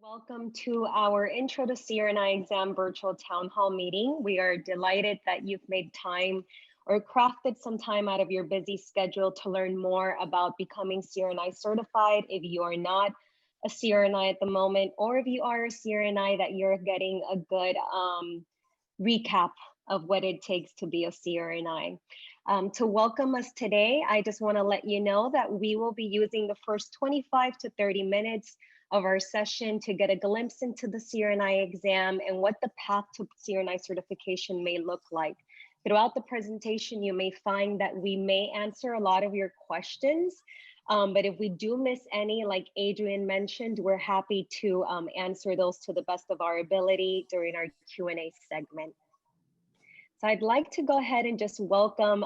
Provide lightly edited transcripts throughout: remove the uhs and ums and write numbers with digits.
Welcome to our Intro to CRNI Exam virtual town hall meeting. We are delighted that you've made time or crafted some time out of your busy schedule to learn more about becoming CRNI certified. If you are not a CRNI at the moment, or if you are a CRNI, that you're getting a good recap of what it takes to be a CRNI. To welcome us today, I just want to let you know that we will be using the first 25 to 30 minutes of our session to get a glimpse into the CRNI exam and what the path to CRNI certification may look like. Throughout the presentation, you may find that we may answer a lot of your questions, but if we do miss any, like Adrian mentioned, we're happy to answer those to the best of our ability during our Q&A segment. So I'd like to go ahead and just welcome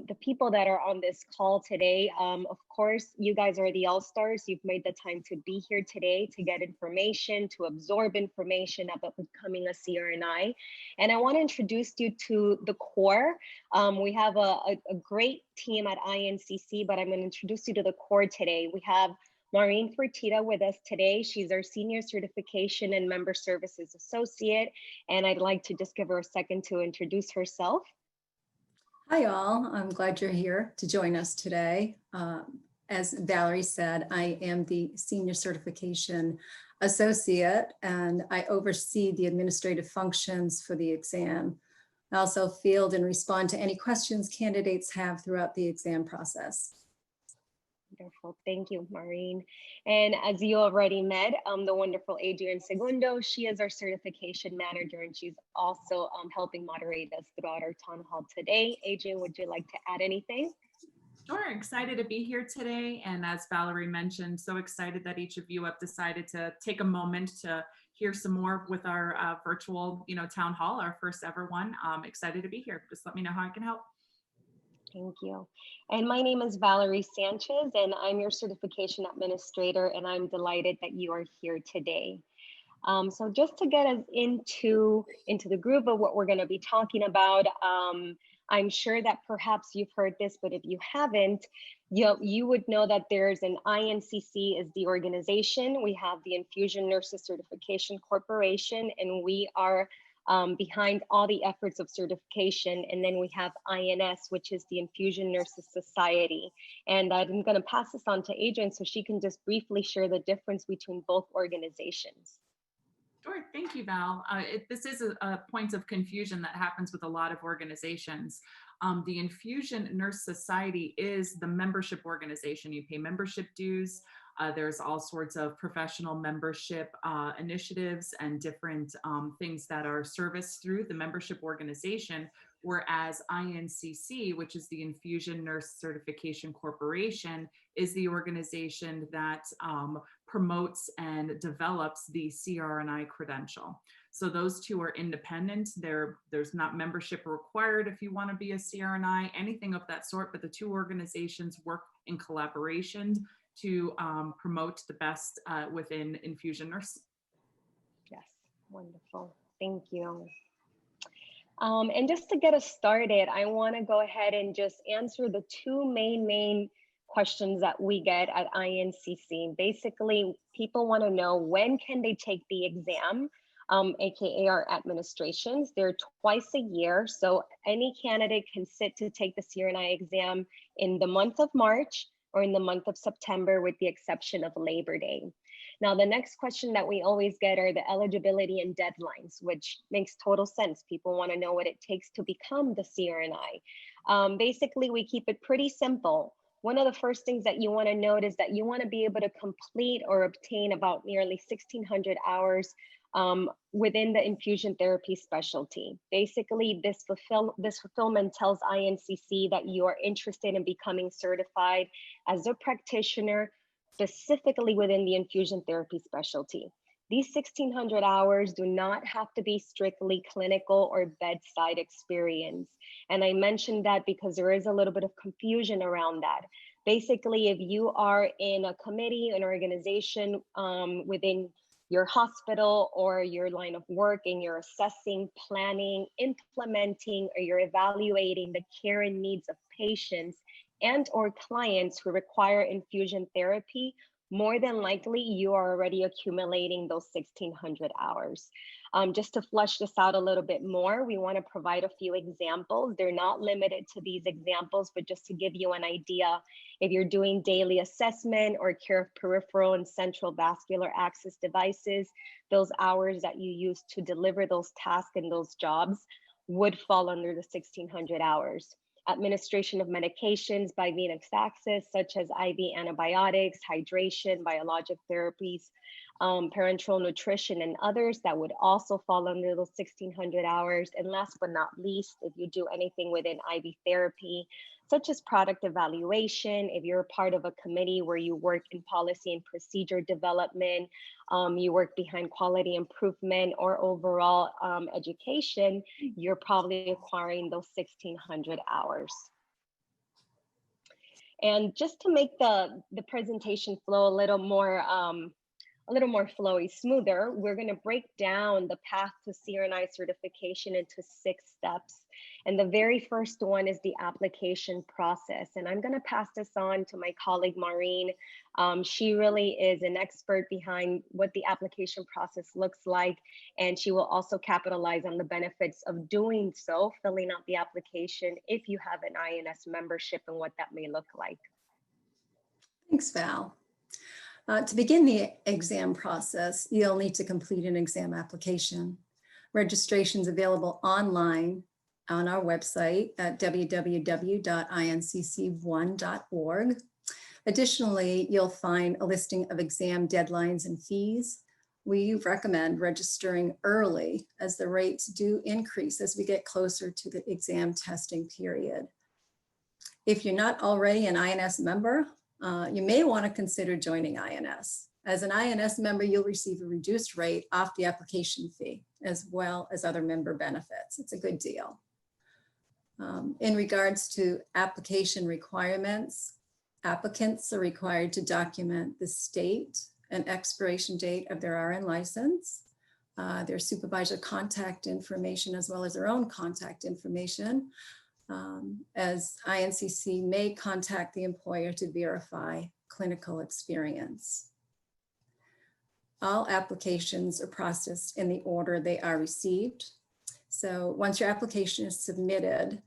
the people that are on this call today. Of course, you guys are the all-stars. You've made the time to be here today to get information, to absorb information about becoming a CRNI. And I want to introduce you to the core. We have a great team at INCC, but I'm going to introduce you to the core today. We have Maureen Fertitta with us today. She's our Senior Certification and Member Services Associate, and I'd like to just give her a second to introduce herself. Hi all, I'm glad you're here to join us today. As Valerie said, I am the Senior Certification Associate and I oversee the administrative functions for the exam. I also field and respond to any questions candidates have throughout the exam process. Wonderful. Thank you, Maureen. And as you already met, the wonderful Adrian Segundo, she is our certification manager, and she's also helping moderate us throughout our town hall today. Adrian, would you like to add anything? Sure, excited to be here today. And as Valerie mentioned, so excited that each of you have decided to take a moment to hear some more with our virtual, town hall, our first ever one. Excited to be here. Just let me know how I can help. Thank you. And my name is Valerie Sanchez, and I'm your certification administrator, and I'm delighted that you are here today. So just to get us into the groove of what we're going to be talking about, I'm sure that perhaps you've heard this, but if you haven't, you would know that there's an INCC is the organization. We have the Infusion Nurses Certification Corporation, and we are behind all the efforts of certification. And then we have INS, which is the Infusion Nurses Society. And I'm going to pass this on to Adrian so she can just briefly share the difference between both organizations. Sure, thank you, Val. This is a point of confusion that happens with a lot of organizations. The Infusion Nurse Society is the membership organization. You pay membership dues. There's all sorts of professional membership initiatives and different things that are serviced through the membership organization, whereas INCC, which is the Infusion Nurse Certification Corporation, is the organization that promotes and develops the CRNI credential. So those two are independent. There's not membership required if you want to be a CRNI, anything of that sort, but the two organizations work in collaboration to promote the best within infusion nurse. Yes, wonderful. Thank you. And just to get us started, I want to go ahead and just answer the two main questions that we get at INCC. Basically, people want to know when can they take the exam, aka our administrations. They're twice a year, so any candidate can sit to take the CRNI exam in the month of March or in the month of September, with the exception of Labor Day. Now, the next question that we always get are the eligibility and deadlines, which makes total sense. People want to know what it takes to become the CRNI. Basically, we keep it pretty simple. One of the first things that you want to note is that you want to be able to complete or obtain about nearly 1,600 hours within the infusion therapy specialty. Basically, this fulfillment tells INCC that you are interested in becoming certified as a practitioner, specifically within the infusion therapy specialty. These 1,600 hours do not have to be strictly clinical or bedside experience. And I mentioned that because there is a little bit of confusion around that. Basically, if you are in a committee, an organization within your hospital or your line of work, and you're assessing, planning, implementing, or you're evaluating the care and needs of patients and or clients who require infusion therapy, more than likely you are already accumulating those 1,600 hours. Just to flush this out a little bit more, we want to provide a few examples. They're not limited to these examples, but just to give you an idea, if you're doing daily assessment or care of peripheral and central vascular access devices, those hours that you use to deliver those tasks and those jobs would fall under the 1,600 hours. Administration of medications by venous access, such as IV antibiotics, hydration, biologic therapies, parenteral nutrition, and others that would also fall under those 1,600 hours. And last but not least, if you do anything within IV therapy, such as product evaluation, if you're a part of a committee where you work in policy and procedure development, you work behind quality improvement or overall education, you're probably acquiring those 1,600 hours. And just to make the presentation flow a little more flowy, smoother, we're going to break down the path to CRNI certification into 6 steps. And the very first one is the application process. And I'm going to pass this on to my colleague, Maureen. She really is an expert behind what the application process looks like. And she will also capitalize on the benefits of doing so, filling out the application if you have an INS membership and what that may look like. Thanks, Val. To begin the exam process, you'll need to complete an exam application. Registration is available online on our website at www.incc1.org. Additionally, you'll find a listing of exam deadlines and fees. We recommend registering early as the rates do increase as we get closer to the exam testing period. If you're not already an INS member, you may want to consider joining INS. As an INS member, you'll receive a reduced rate off the application fee, as well as other member benefits. It's a good deal. In regards to application requirements, applicants are required to document the state and expiration date of their RN license, their supervisor contact information, as well as their own contact information, as INCC may contact the employer to verify clinical experience. All applications are processed in the order they are received. So once your application is submitted,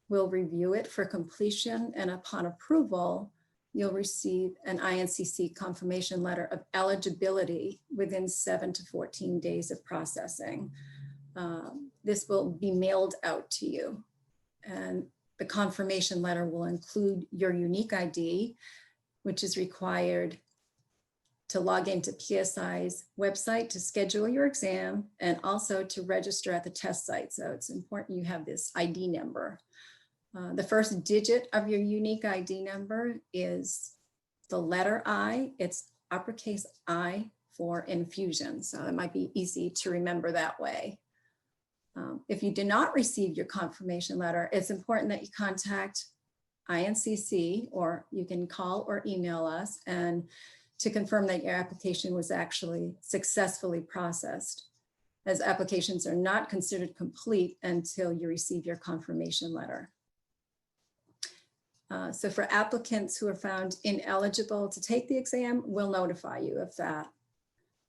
we'll review it for completion, and upon approval, you'll receive an INCC confirmation letter of eligibility within 7 to 14 days of processing. This will be mailed out to you. And the confirmation letter will include your unique ID, which is required to log into PSI's website to schedule your exam and also to register at the test site. So it's important you have this ID number. The first digit of your unique ID number is the letter I. It's uppercase I for infusion. So it might be easy to remember that way. If you do not receive your confirmation letter, it's important that you contact INCC, or you can call or email us and to confirm that your application was actually successfully processed, as applications are not considered complete until you receive your confirmation letter. So for applicants who are found ineligible to take the exam, we'll notify you of that.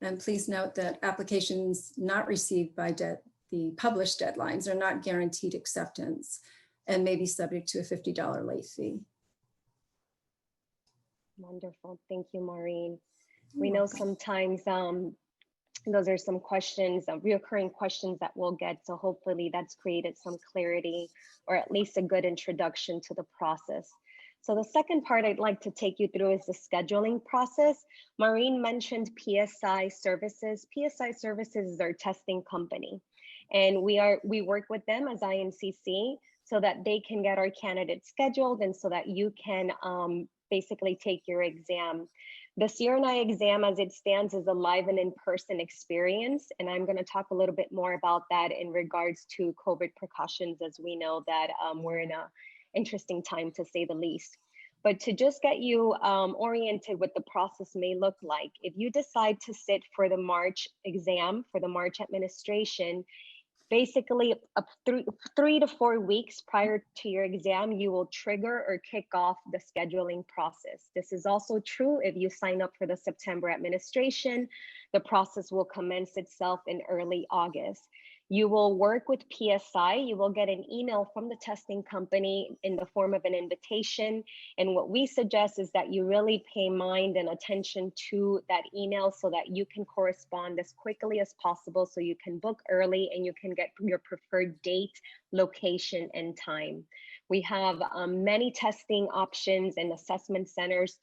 And please note that applications not received by the published deadlines are not guaranteed acceptance and may be subject to a $50 late fee. Wonderful. Thank you, Maureen. We know sometimes those are some questions, reoccurring questions that we'll get. So hopefully that's created some clarity, or at least a good introduction to the process. So the second part I'd like to take you through is the scheduling process. Maureen mentioned PSI Services. PSI Services is our testing company. And we work with them as INCC so that they can get our candidates scheduled and so that you can basically take your exam. The CRNI exam as it stands is a live and in-person experience. And I'm going to talk a little bit more about that in regards to COVID precautions, as we know that we're in an interesting time, to say the least. But to just get you oriented what the process may look like, if you decide to sit for the March exam, for the March administration, basically, 3 to 4 weeks prior to your exam, you will trigger or kick off the scheduling process. This is also true if you sign up for the September administration. The process will commence itself in early August. You will work with PSI. You will get an email from the testing company in the form of an invitation. And what we suggest is that you really pay mind and attention to that email so that you can correspond as quickly as possible, so you can book early and you can get your preferred date, location, and time. We have many testing options and assessment centers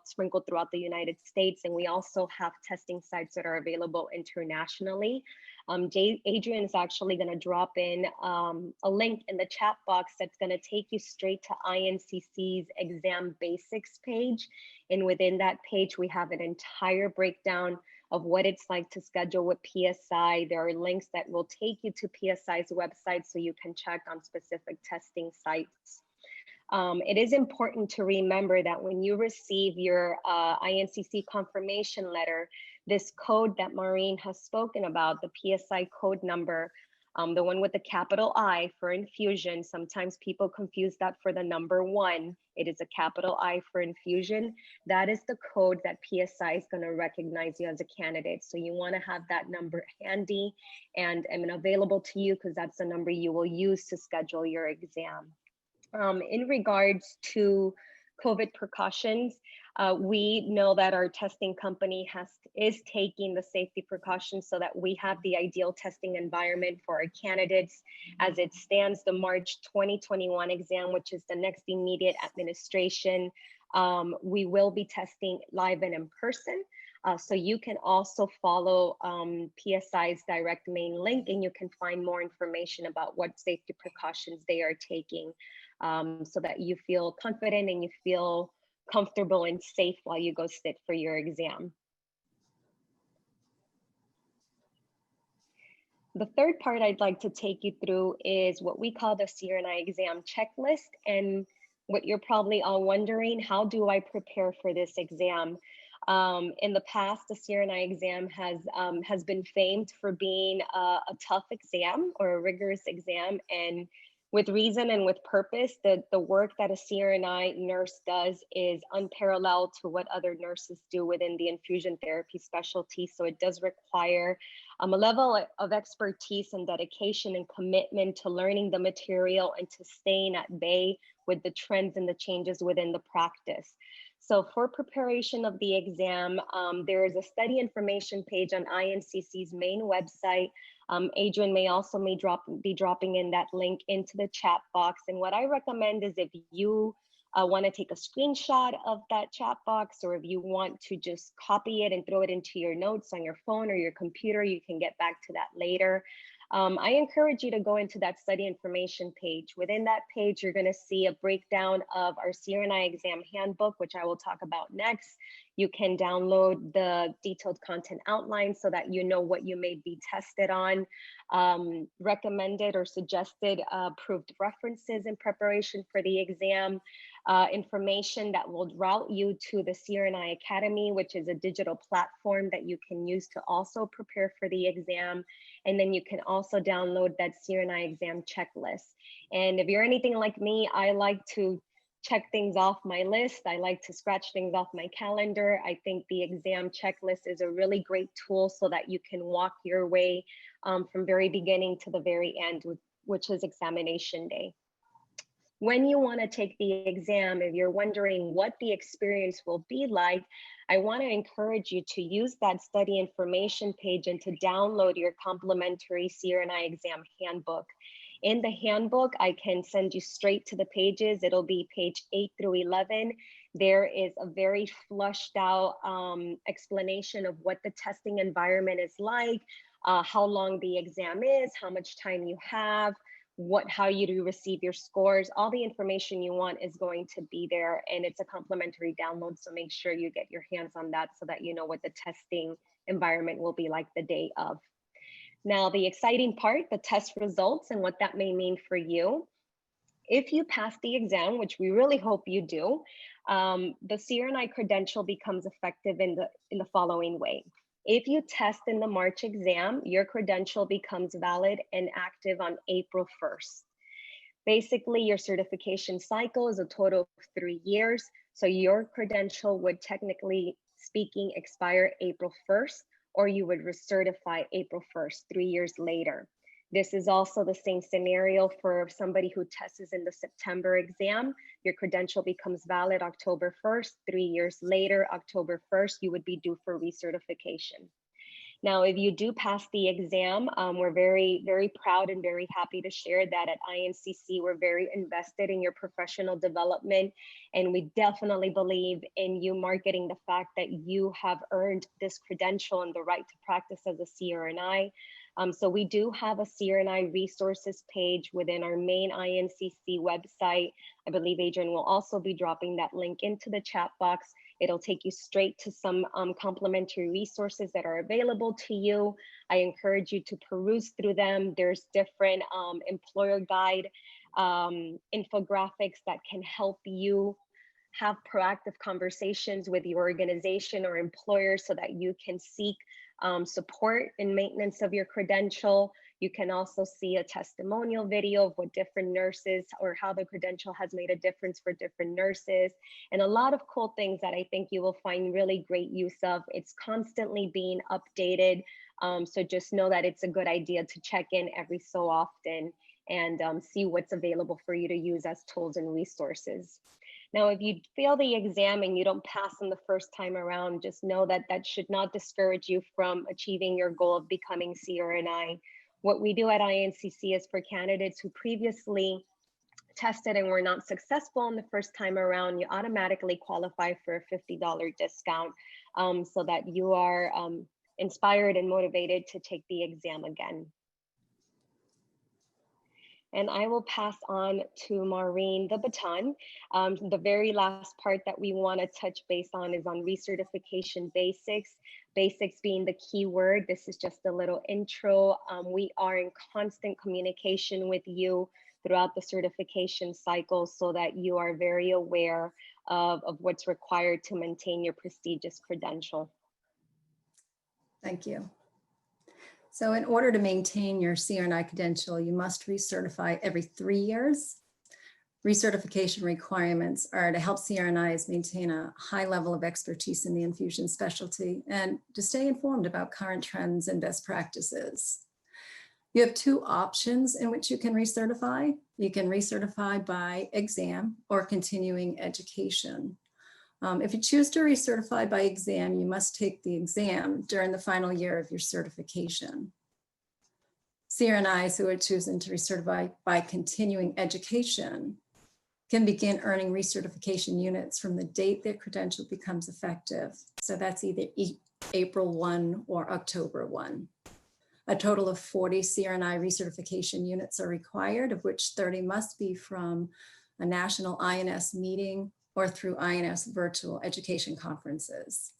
sprinkled throughout the United States. And we also have testing sites that are available internationally. Adrian is actually going to drop in a link in the chat box that's going to take you straight to INCC's exam basics page. And within that page, we have an entire breakdown of what it's like to schedule with PSI. There are links that will take you to PSI's website so you can check on specific testing sites. It is important to remember that when you receive your INCC confirmation letter, this code that Maureen has spoken about, the PSI code number, the one with the capital I for infusion, sometimes people confuse that for the number 1. It is a capital I for infusion. That is the code that PSI is going to recognize you as a candidate. So you want to have that number handy and available to you, because that's the number you will use to schedule your exam. In regards to COVID precautions, we know that our testing company is taking the safety precautions so that we have the ideal testing environment for our candidates. As it stands, the March 2021 exam, which is the next immediate administration, we will be testing live and in person. So you can also follow PSI's direct main link, and you can find more information about what safety precautions they are taking, so that you feel confident and you feel comfortable and safe while you go sit for your exam. The third part I'd like to take you through is what we call the CRNI exam checklist. And what you're probably all wondering, how do I prepare for this exam? In the past, the CRNI exam has been famed for being a tough exam or a rigorous exam, and with reason and with purpose. The work that a CRNI nurse does is unparalleled to what other nurses do within the infusion therapy specialty. So it does require a level of expertise and dedication and commitment to learning the material and to staying at bay with the trends and the changes within the practice. So for preparation of the exam, there is a study information page on INCC's main website. Adrian may also be dropping in that link into the chat box. And what I recommend is, if you want to take a screenshot of that chat box, or if you want to just copy it and throw it into your notes on your phone or your computer, you can get back to that later. I encourage you to go into that study information page. Within that page, you're going to see a breakdown of our CRNI exam handbook, which I will talk about next. You can download the detailed content outline so that you know what you may be tested on, recommended or suggested approved references in preparation for the exam, information that will route you to the CRNI Academy, which is a digital platform that you can use to also prepare for the exam. And then you can also download that CRNI exam checklist. And if you're anything like me, I like to check things off my list. I like to scratch things off my calendar. I think the exam checklist is a really great tool so that you can walk your way from very beginning to the very end, which is examination day. When you want to take the exam, if you're wondering what the experience will be like, I want to encourage you to use that study information page and to download your complimentary CRNI exam handbook. In the handbook, I can send you straight to the pages. It'll be page 8 through 11. There is a very flushed out explanation of what the testing environment is like, how long the exam is, how much time you have, how you do receive your scores. All the information you want is going to be there, and it's a complimentary download. So make sure you get your hands on that so that you know what the testing environment will be like the day of. Now, the exciting part, the test results and what that may mean for you. If you pass the exam, which we really hope you do, the CRNI credential becomes effective in the following way. If you test in the March exam, your credential becomes valid and active on April 1st. Basically, your certification cycle is a total of 3 years. So your credential would technically speaking expire April 1st, or you would recertify April 1st, 3 years later. This is also the same scenario for somebody who tests in the September exam. Your credential becomes valid October 1st, 3 years later, October 1st, you would be due for recertification. Now, if you do pass the exam, we're very, very proud and very happy to share that at INCC, we're very invested in your professional development. And we definitely believe in you marketing the fact that you have earned this credential and the right to practice as a CRNI. So we do have a CRNI resources page within our main INCC website. I believe Adrian will also be dropping that link into the chat box. It'll take you straight to some complimentary resources that are available to you. I encourage you to peruse through them. There's different employer guide infographics that can help you have proactive conversations with your organization or employer so that you can seek support in maintenance of your credential. You can also see a testimonial video of what different nurses or how the credential has made a difference for different nurses, and a lot of cool things that I think you will find really great use of. It's constantly being updated. So just know that it's a good idea to check in every so often and see what's available for you to use as tools and resources. Now, if you fail the exam and you don't pass them the first time around, just know that that should not discourage you from achieving your goal of becoming CRNI. What we do at INCC is for candidates who previously tested and were not successful on the first time around, you automatically qualify for a $50 discount so that you are inspired and motivated to take the exam again. And I will pass on to Maureen the baton. The very last part that we want to touch base on is on recertification basics. Basics being the key word. This is just a little intro. We are in constant communication with you throughout the certification cycle so that you are very aware of what's required to maintain your prestigious credential. Thank you. So in order to maintain your CRNI credential, you must recertify every 3 years. Recertification requirements are to help CRNIs maintain a high level of expertise in the infusion specialty and to stay informed about current trends and best practices. You have 2 options in which you can recertify. You can recertify by exam or continuing education. If you choose to recertify by exam, you must take the exam during the final year of your certification. CRNIs who are choosing to recertify by continuing education can begin earning recertification units from the date their credential becomes effective. So that's either April 1 or October 1. A total of 40 CRNI recertification units are required, of which 30 must be from a national INS meeting or through INS virtual education conferences.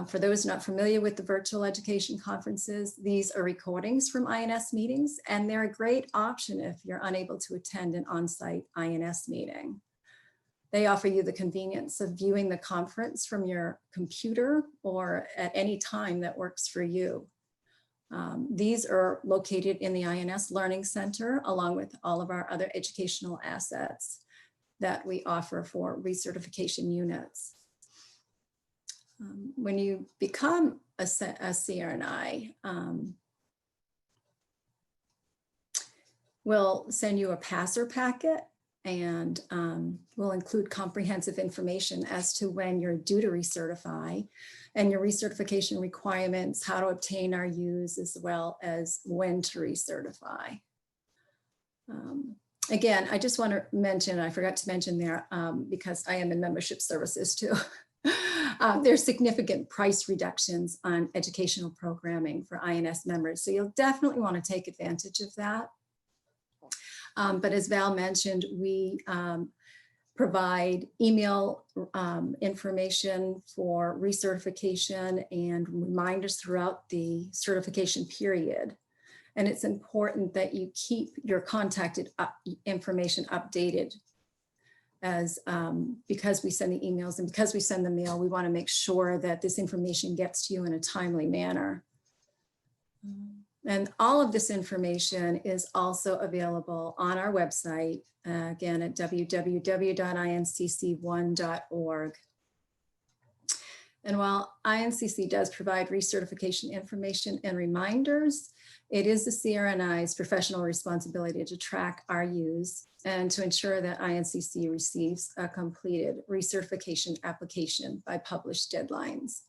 For those not familiar with the virtual education conferences, these are recordings from INS meetings, and they're a great option if you're unable to attend an on-site INS meeting. They offer you the convenience of viewing the conference from your computer or at any time that works for you. These are located in the INS Learning Center, along with all of our other educational assets that we offer for recertification units. When you become a CRNI, we'll send you a passer packet, and we'll include comprehensive information as to when you're due to recertify and your recertification requirements, how to obtain our U's, as well as when to recertify. Again, I just want to mention, I forgot to mention there, because I am in membership services too, there's significant price reductions on educational programming for INS members. So you'll definitely want to take advantage of that. But as Val mentioned, we provide email information for recertification and reminders throughout the certification period. And it's important that you keep your contact information updated as because we send the emails and because we send the mail, we want to make sure that this information gets to you in a timely manner. And all of this information is also available on our website, again, at www.incc1.org. And while INCC does provide recertification information and reminders, it is the CRNI's professional responsibility to track our use and to ensure that INCC receives a completed recertification application by published deadlines.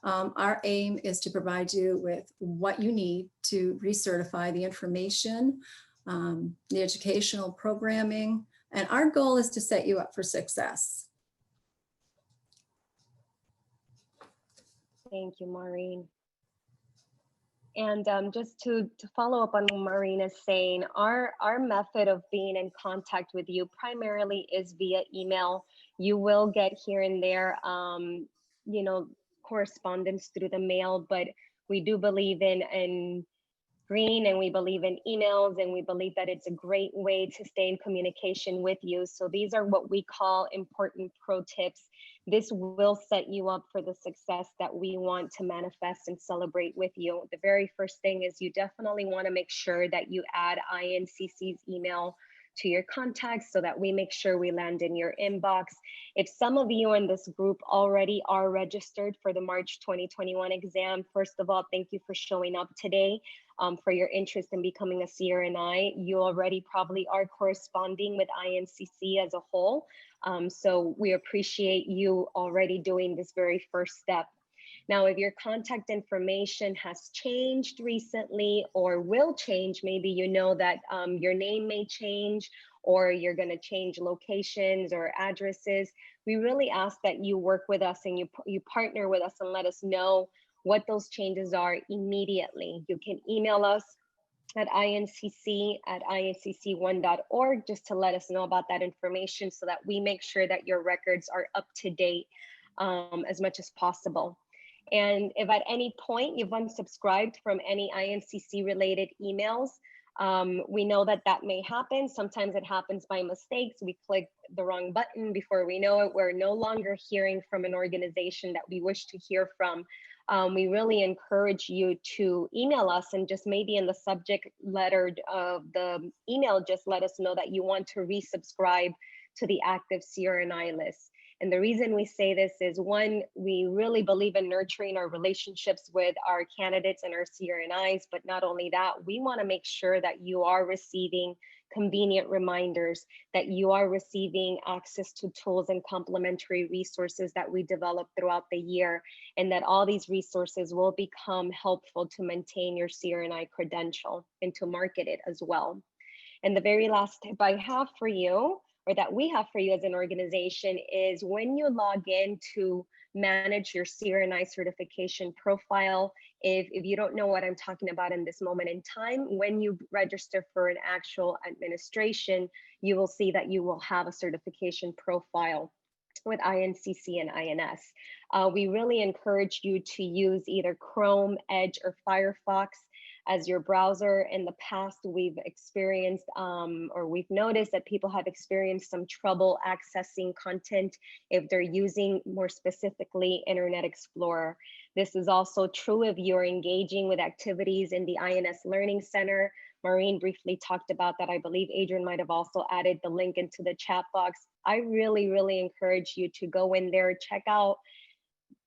Our aim is to provide you with what you need to recertify the information, the educational programming, and our goal is to set you up for success. Thank you, Maureen. And just to follow up on what Maureen is saying, our method of being in contact with you primarily is via email. You will get here and there, you know, correspondence through the mail, but we do believe in green, and we believe in emails, and we believe that it's a great way to stay in communication with you. So these are what we call important pro tips. This will set you up for the success that we want to manifest and celebrate with you. The very first thing is you definitely want to make sure that you add INCC's email to your contacts so that we make sure we land in your inbox. If some of you in this group already are registered for the March 2021 exam, first of all, thank you for showing up today, for your interest in becoming a CRNI. You already probably are corresponding with INCC as a whole. So we appreciate you already doing this very first step. Now, if your contact information has changed recently or will change, maybe you know that your name may change or you're going to change locations or addresses, we really ask that you work with us and you partner with us and let us know what those changes are immediately. You can email us at incc@incc1.org just to let us know about that information so that we make sure that your records are up to date as much as possible. And if at any point you've unsubscribed from any INCC related emails, we know that that may happen. Sometimes it happens by mistakes. We click the wrong button. Before we know it, we're no longer hearing from an organization that we wish to hear from. We really encourage you to email us and just maybe in the subject letter of the email, just let us know that you want to resubscribe to the active CRNI list. And the reason we say this is, one, we really believe in nurturing our relationships with our candidates and our CRNIs, but not only that, we want to make sure that you are receiving convenient reminders, that you are receiving access to tools and complementary resources that we develop throughout the year, and that all these resources will become helpful to maintain your CRNI credential and to market it as well. And the very last tip I have for you, or that we have for you as an organization, is when you log in to manage your CRNI certification profile, if you don't know what I'm talking about in this moment in time, when you register for an actual administration, you will see that you will have a certification profile with INCC and INS. We really encourage you to use either Chrome, Edge, or Firefox as your browser. In the past, we've experienced or we've noticed that people have experienced some trouble accessing content if they're using, more specifically, Internet Explorer. This is also true if you're engaging with activities in the INS Learning Center. Maureen briefly talked about that. I believe Adrian might have also added the link into the chat box. I really, really encourage you to go in there, check out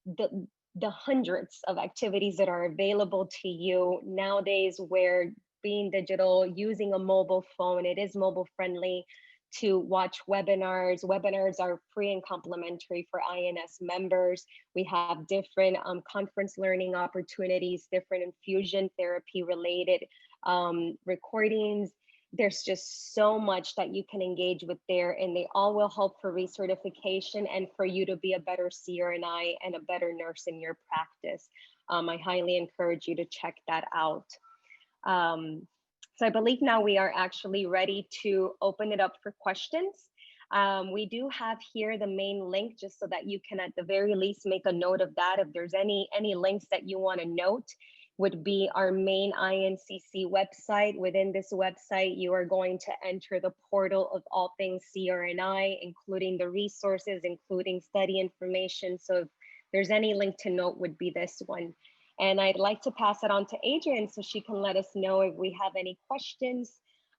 the hundreds of activities that are available to you nowadays, where being digital, using a mobile phone, it is mobile friendly to watch webinars. Webinars are free and complimentary for INS members. We have different conference learning opportunities, different infusion therapy related recordings. There's just so much that you can engage with there, and they all will help for recertification and for you to be a better CRNI and a better nurse in your practice. I highly encourage you to check that out. So I believe now we are actually ready to open it up for questions. We do have here the main link, just so that you can at the very least make a note of that. If there's any links that you want to note, would be our main INCC website. Within this website, you are going to enter the portal of all things CRNI, including the resources, including study information. So if there's any link to note, would be this one. And I'd like to pass it on to Adrienne so she can let us know if we have any questions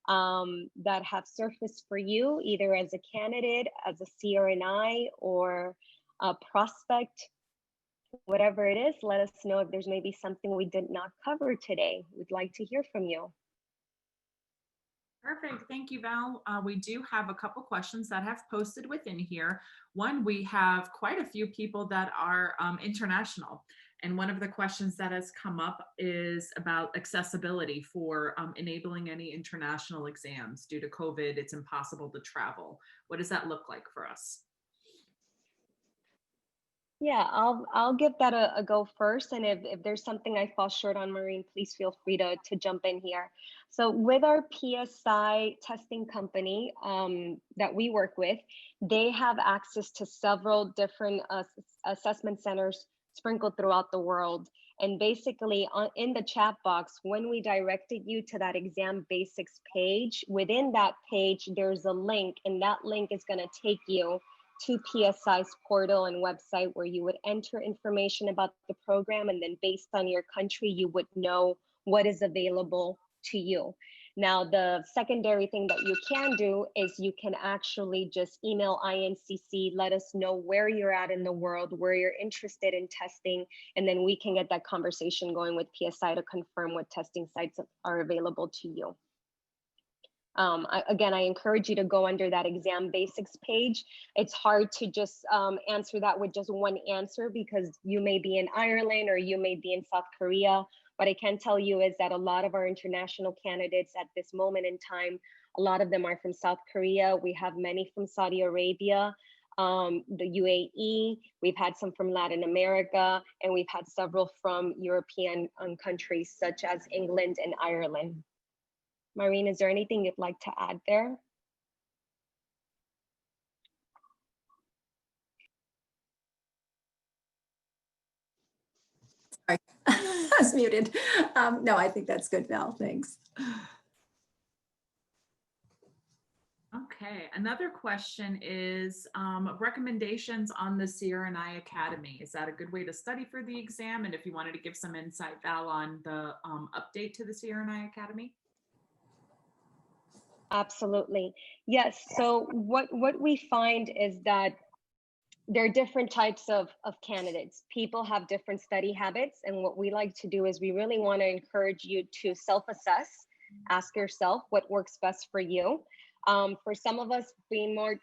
that have surfaced for you, either as a candidate, as a CRNI, or a prospect. Whatever it is, let us know if there's maybe something we did not cover today. We'd like to hear from you. Perfect. Thank you, Val. We do have a couple questions that have posted within here. One, we have quite a few people that are international. And one of the questions that has come up is about accessibility for enabling any international exams. Due to COVID, it's impossible to travel. What does that look like for us? Yeah, I'll give that a go first. And if there's something I fall short on, Maureen, please feel free to jump in here. So with our PSI testing company that we work with, they have access to several different assessment centers sprinkled throughout the world. And basically in the chat box, when we directed you to that exam basics page, within that page, there's a link, and that link is going to take you to PSI's portal and website, where you would enter information about the program, and then based on your country, you would know what is available to you. Now, the secondary thing that you can do is you can actually just email INCC, let us know where you're at in the world, where you're interested in testing, and then we can get that conversation going with PSI to confirm what testing sites are available to you. Again, I encourage you to go under that exam basics page. It's hard to just answer that with just one answer, because you may be in Ireland or you may be in South Korea. What I can tell you is that a lot of our international candidates at this moment in time, a lot of them are from South Korea. We have many from Saudi Arabia, the UAE. We've had some from Latin America, and we've had several from European countries such as England and Ireland. Maureen, is there anything you'd like to add there? Sorry, I was muted. No, I think that's good, Val. Thanks. Okay, another question is recommendations on the CRNI Academy. Is that a good way to study for the exam? And if you wanted to give some insight, Val, on the update to the CRNI Academy? Absolutely. Yes. So what we find is that there are different types of candidates. People have different study habits. And what we like to do is we really want to encourage you to self-assess, ask yourself what works best for you. For some of us,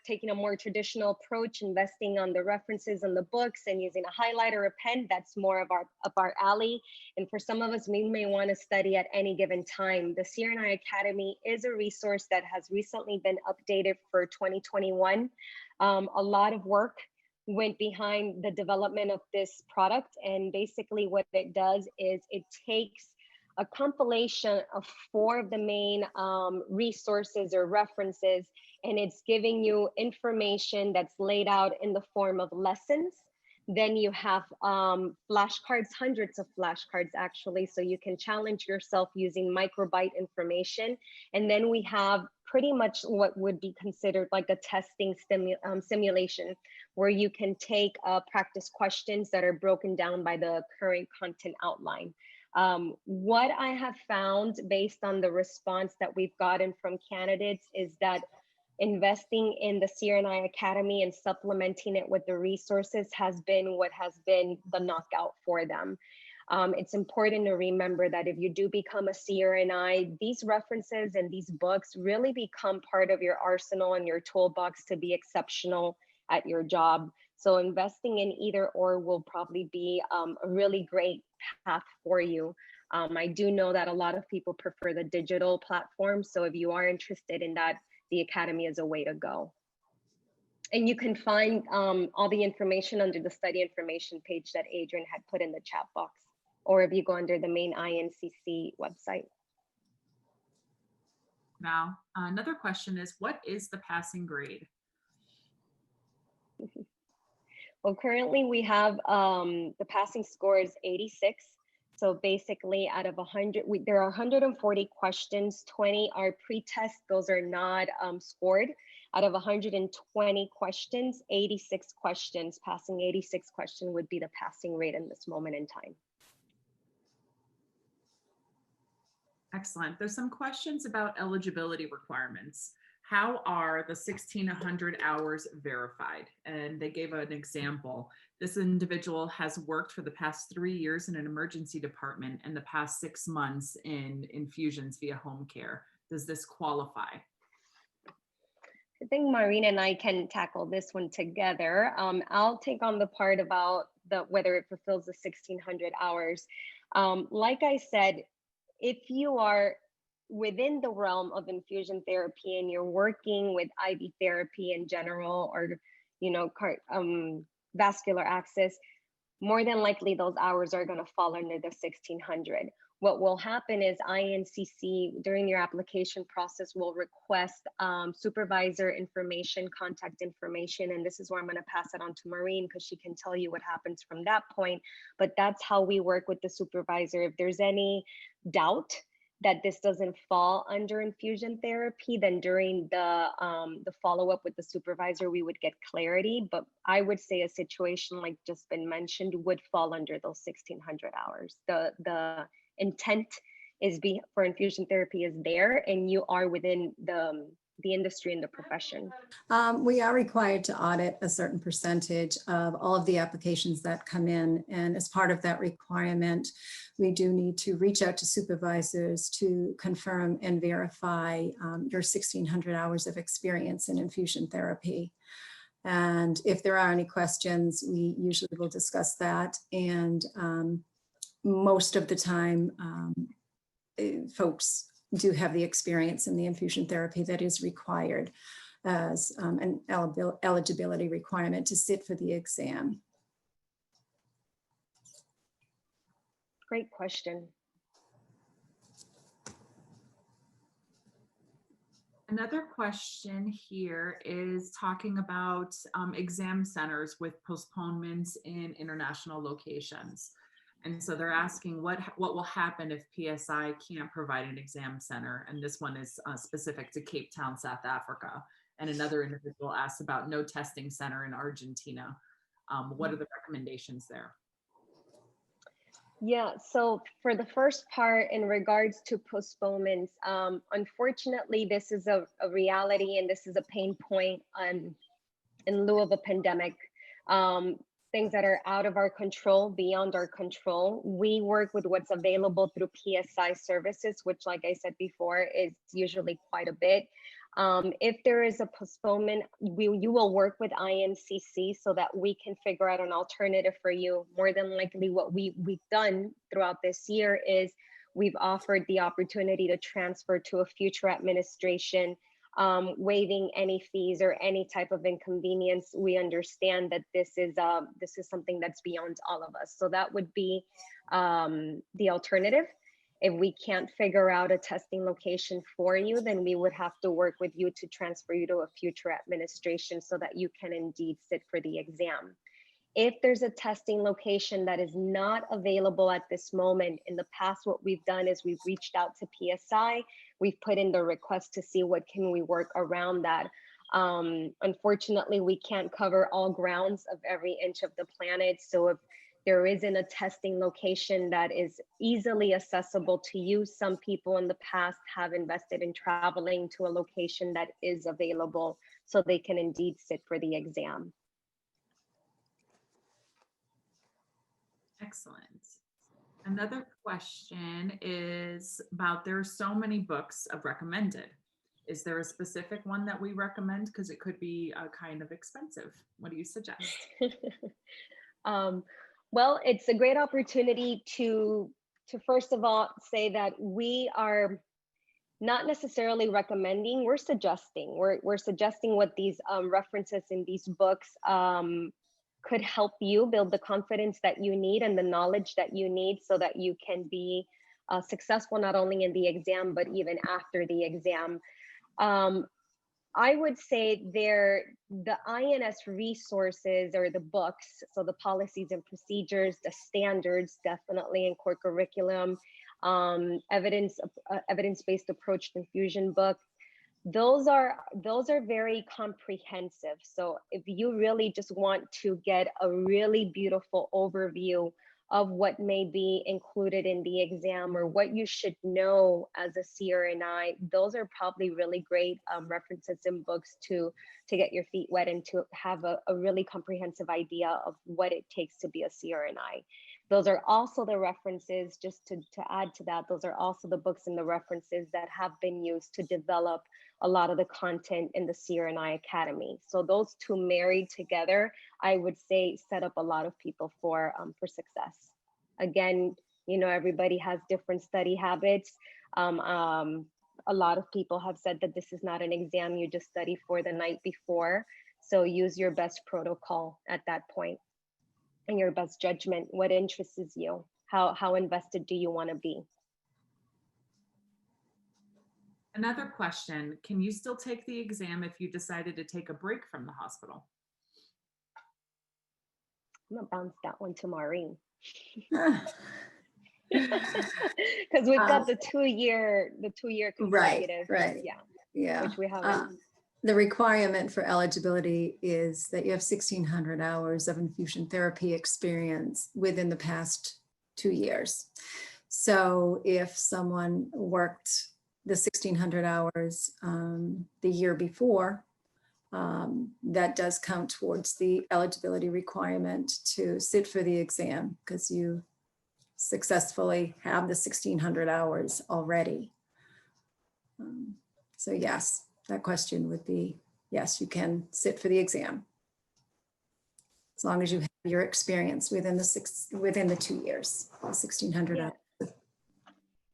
taking a more traditional approach, investing on the references and the books and using a highlighter or a pen, that's more of our alley. And for some of us, we may want to study at any given time. The CRNI Academy is a resource that has recently been updated for 2021. A lot of work went behind the development of this product. And basically what it does is it takes a compilation of 4 of the main resources or references, and it's giving you information that's laid out in the form of lessons. Then you have flashcards, hundreds of flashcards actually, so you can challenge yourself using microbyte information. And then we have pretty much what would be considered like a testing simulation, where you can take practice questions that are broken down by the current content outline. What I have found based on the response that we've gotten from candidates is that investing in the CRNI Academy and supplementing it with the resources has been what has been the knockout for them. It's important to remember that if you do become a CRNI, these references and these books really become part of your arsenal and your toolbox to be exceptional at your job. So investing in either or will probably be a really great path for you. I do know that a lot of people prefer the digital platform. So if you are interested in that, the Academy is a way to go. And you can find all the information under the study information page that Adrienne had put in the chat box, or if you go under the main INCC website. Now, another question is, what is the passing grade? Well, currently we have the passing score is 86. So basically out of 100, there are 140 questions, 20 are pre-test, those are not scored. Out of 120 questions, 86 questions, passing 86 questions would be the passing rate in this moment in time. Excellent. There's some questions about eligibility requirements. How are the 1,600 hours verified? And they gave an example. This individual has worked for the past 3 years in an emergency department and the past 6 months in infusions via home care. Does this qualify? I think Maureen and I can tackle this one together. I'll take on the part about whether it fulfills the 1,600 hours. Like I said, if you are within the realm of infusion therapy and you're working with IV therapy in general, or vascular access, more than likely those hours are going to fall under the 1,600. What will happen is INCC during your application process will request supervisor information, contact information, and this is where I'm going to pass it on to Maureen because she can tell you what happens from that point. But that's how we work with the supervisor. If there's any doubt that this doesn't fall under infusion therapy, then during the follow-up with the supervisor, we would get clarity. But I would say a situation like just been mentioned would fall under those 1,600 hours. The intent is for infusion therapy is there, and you are within the industry and the profession. We are required to audit a certain percentage of all of the applications that come in. And as part of that requirement, we do need to reach out to supervisors to confirm and verify your 1,600 hours of experience in infusion therapy. And if there are any questions, we usually will discuss that. And most of the time, folks do have the experience in the infusion therapy that is required as an eligibility requirement to sit for the exam. Great question. Another question here is talking about exam centers with postponements in international locations. And so they're asking what will happen if PSI can't provide an exam center? And this one is specific to Cape Town, South Africa. And another individual asked about no testing center in Argentina. What are the recommendations there? Yeah, so for the first part in regards to postponements, unfortunately, this is a reality and this is a pain point in lieu of a pandemic. Things that are out of our control, beyond our control. We work with what's available through PSI services, which, like I said before, is usually quite a bit. If there is a postponement, you will work with INCC so that we can figure out an alternative for you. More than likely, what we've done throughout this year is we've offered the opportunity to transfer to a future administration, waiving any fees or any type of inconvenience. We understand that this is something that's beyond all of us. So that would be the alternative. If we can't figure out a testing location for you, then we would have to work with you to transfer you to a future administration so that you can indeed sit for the exam. If there's a testing location that is not available at this moment, in the past, what we've done is we've reached out to PSI, we've put in the request to see what can we work around that. Unfortunately, we can't cover all grounds of every inch of the planet. So if there isn't a testing location that is easily accessible to you, some people in the past have invested in traveling to a location that is available so they can indeed sit for the exam. Excellent. Another question is about, there are so many books of recommended. Is there a specific one that we recommend? Because it could be kind of expensive. What do you suggest? Well, it's a great opportunity to first of all say that we are not necessarily recommending, we're suggesting. We're suggesting what these references in these books could help you build the confidence that you need and the knowledge that you need so that you can be successful not only in the exam, but even after the exam. I would say the INS resources or the books, so the policies and procedures, the standards, definitely in core curriculum, evidence-based approach to infusion book. Those are very comprehensive. So if you really just want to get a really beautiful overview of what may be included in the exam or what you should know as a CRNI, those are probably really great references and books to get your feet wet and to have a really comprehensive idea of what it takes to be a CRNI. Those are also the references, just to add to that, those are also the books and the references that have been used to develop a lot of the content in the CRNI Academy. So those two married together, I would say, set up a lot of people for success. Again, you know, everybody has different study habits. A lot of people have said that this is not an exam you just study for the night before. So use your best protocol at that point and your best judgment. What interests you? How invested do you want to be? Another question, can you still take the exam if you decided to take a break from the hospital? I'm gonna bounce that one to Maureen. Ah, Because we've got the two-year consecutive, right. yeah, Yeah. which we haven't. The requirement for eligibility is that you have 1,600 hours of infusion therapy experience within the past 2 years. So if someone worked the 1,600 hours the year before, that does count towards the eligibility requirement to sit for the exam because you successfully have the 1,600 hours already. So yes, that question would be, yes, you can sit for the exam as long as you have your experience within the 2 years, the 1,600 Yeah. hours.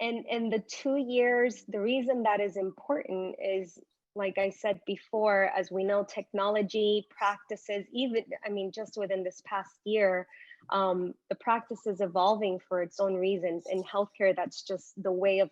And the 2 years, the reason that is important is, like I said before, as we know, technology practices, even, I mean, just within this past year, the practice is evolving for its own reasons. In healthcare, that's just the way of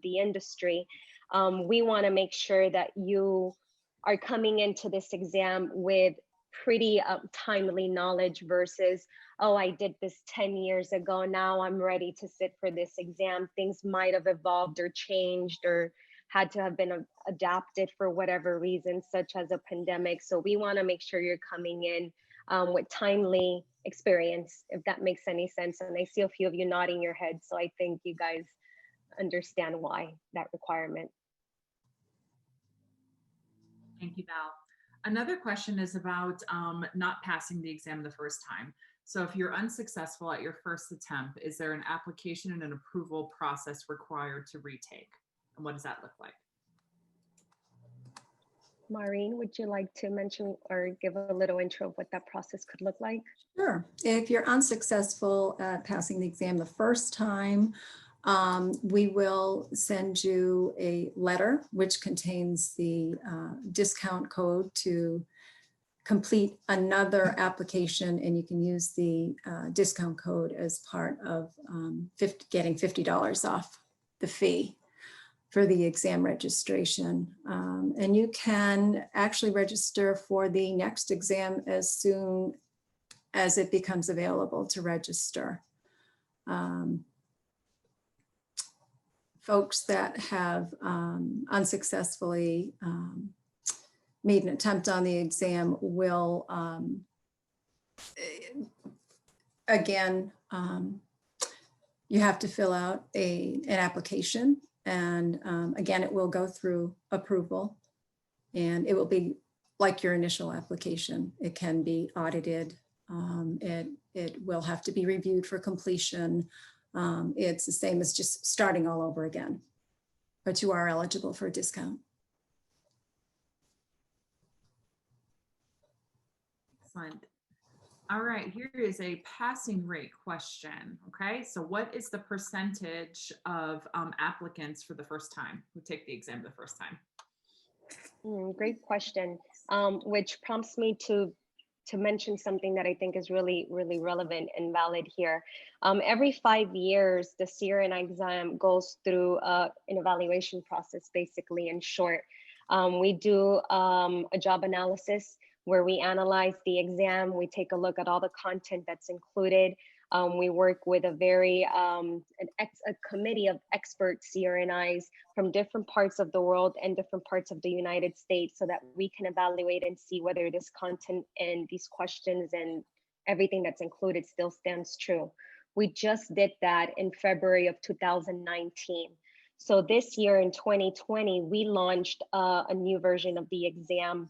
the industry. We want to make sure that you are coming into this exam with pretty timely knowledge versus, oh, I did this 10 years ago, now I'm ready to sit for this exam. Things might have evolved or changed or had to have been adapted for whatever reason, such as a pandemic. So we want to make sure you're coming in with timely experience, if that makes any sense. And I see a few of you nodding your heads, so I think you guys understand why that requirement. Thank you, Val. Another question is about not passing the exam the first time. So if you're unsuccessful at your first attempt, is there an application and an approval process required to retake? And what does that look like? Maureen, would you like to mention or give a little intro of what that process could look like? Sure. If you're unsuccessful at passing the exam the first time, we will send you a letter which contains the discount code to complete another application, and you can use the discount code as part of getting $50 off the fee for the exam registration. And you can actually register for the next exam as soon as it becomes available to register. Folks that have unsuccessfully made an attempt on the exam will, again, you have to fill out an application, and again, it will go through approval, and it will be like your initial application. It can be audited. It will have to be reviewed for completion. It's the same as just starting all over again, but you are eligible for a discount. Excellent. All right, here is a passing rate question. Okay, so what is the percentage of applicants for the first time who take the exam the first time? Great question, which prompts me to mention something that I think is really, really relevant and valid here. Every 5 years, the CRNI exam goes through an evaluation process, basically, in short. We do a job analysis where we analyze the exam. We take a look at all the content that's included. We work with a committee of expert CRNIs from different parts of the world and different parts of the United States so that we can evaluate and see whether this content and these questions and everything that's included still stands true. We just did that in February of 2019. So this year in 2020, we launched a new version of the exam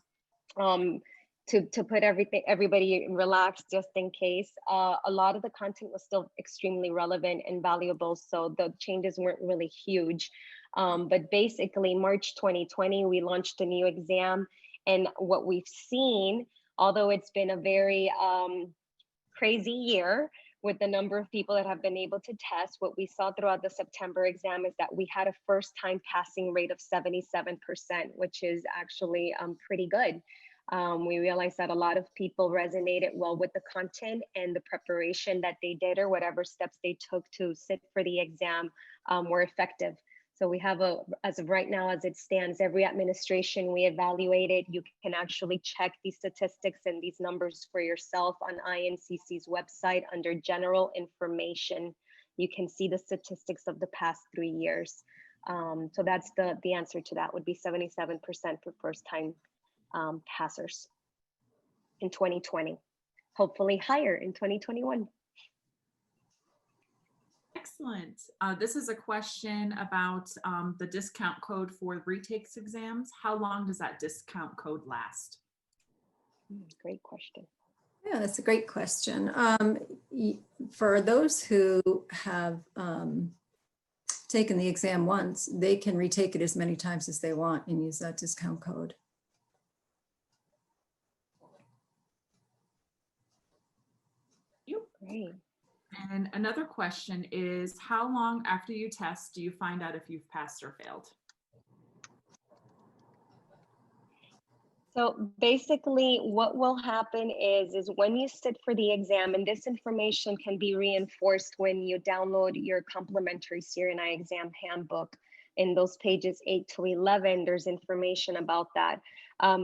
to put everybody relaxed just in case. A lot of the content was still extremely relevant and valuable, so the changes weren't really huge. But basically, March 2020, we launched a new exam, and what we've seen, although it's been a very crazy year with the number of people that have been able to test, what we saw throughout the September exam is that we had a first-time passing rate of 77%, which is actually pretty good. We realized that a lot of people resonated well with the content and the preparation that they did or whatever steps they took to sit for the exam were effective. So we have as of right now, as it stands, every administration we evaluated, you can actually check these statistics and these numbers for yourself on INCC's website under general information. You can see the statistics of the past 3 years. So that's the answer to that would be 77% for first time passers in 2020, hopefully higher in 2021. Excellent. This is a question about the discount code for retakes exams. How long does that discount code last? Great question. Yeah, that's a great question. For those who have taken the exam once, they can retake it as many times as they want and use that discount code. Great. And another question is, how long after you test do you find out if you've passed or failed? So basically what will happen is when you sit for the exam, and this information can be reinforced when you download your complimentary CRNI exam handbook. In those pages 8 to 11, there's information about that.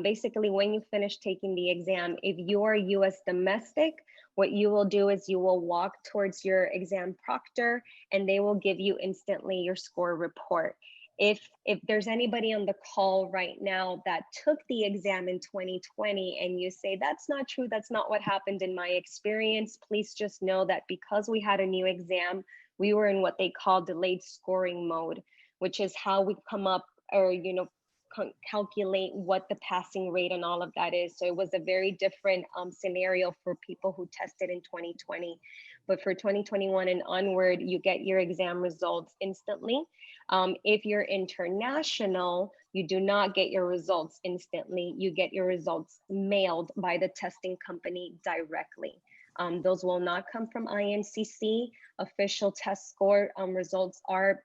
Basically, when you finish taking the exam, if you are US domestic, what you will do is you will walk towards your exam proctor and they will give you instantly your score report. If there's anybody on the call right now that took the exam in 2020 and you say, that's not true, that's not what happened in my experience, please just know that because we had a new exam, we were in what they call delayed scoring mode, which is how we come up or, calculate what the passing rate and all of that is. So it was a very different scenario for people who tested in 2020. But for 2021 and onward, you get your exam results instantly. If you're international, you do not get your results instantly. You get your results mailed by the testing company directly. Those will not come from INCC. Official test score results are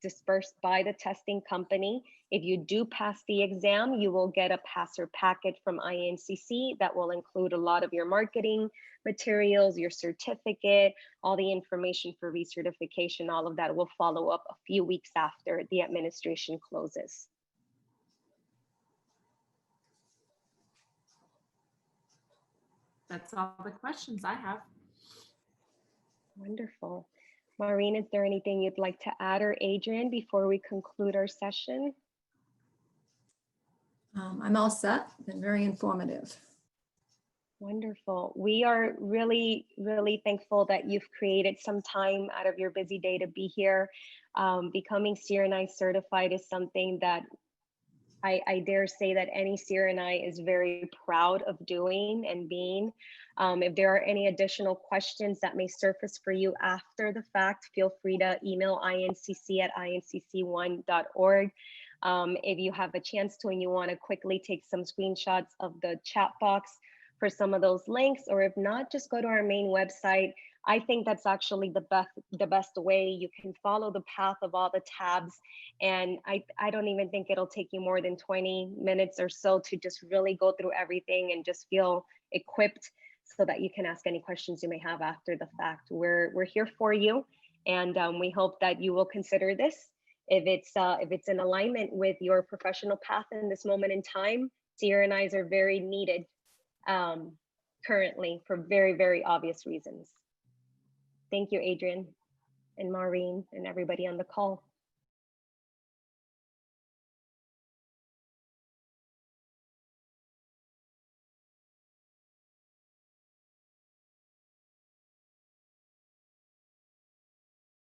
dispersed by the testing company. If you do pass the exam, you will get a passer packet from INCC that will include a lot of your marketing materials, your certificate, all the information for recertification, all of that will follow up a few weeks after the administration closes. That's all the questions I have. Wonderful. Maureen, is there anything you'd like to add, or Adrian, before we conclude our session? I'm all set. Been very informative. Wonderful. We are really, really thankful that you've created some time out of your busy day to be here. Becoming CRNI certified is something that I dare say that any CRNI is very proud of doing and being. If there are any additional questions that may surface for you after the fact, feel free to email incc@incc1.org. If you have a chance to and you want to quickly take some screenshots of the chat box for some of those links, or if not, just go to our main website. I think that's actually the best way. You can follow the path of all the tabs, and I don't even think it'll take you more than 20 minutes or so to just really go through everything and just feel equipped so that you can ask any questions you may have after the fact. We're here for you, and we hope that you will consider this if it's in alignment with your professional path in this moment in time, CRNIs are very needed currently for very, very obvious reasons. Thank you, Adrian and Maureen and everybody on the call.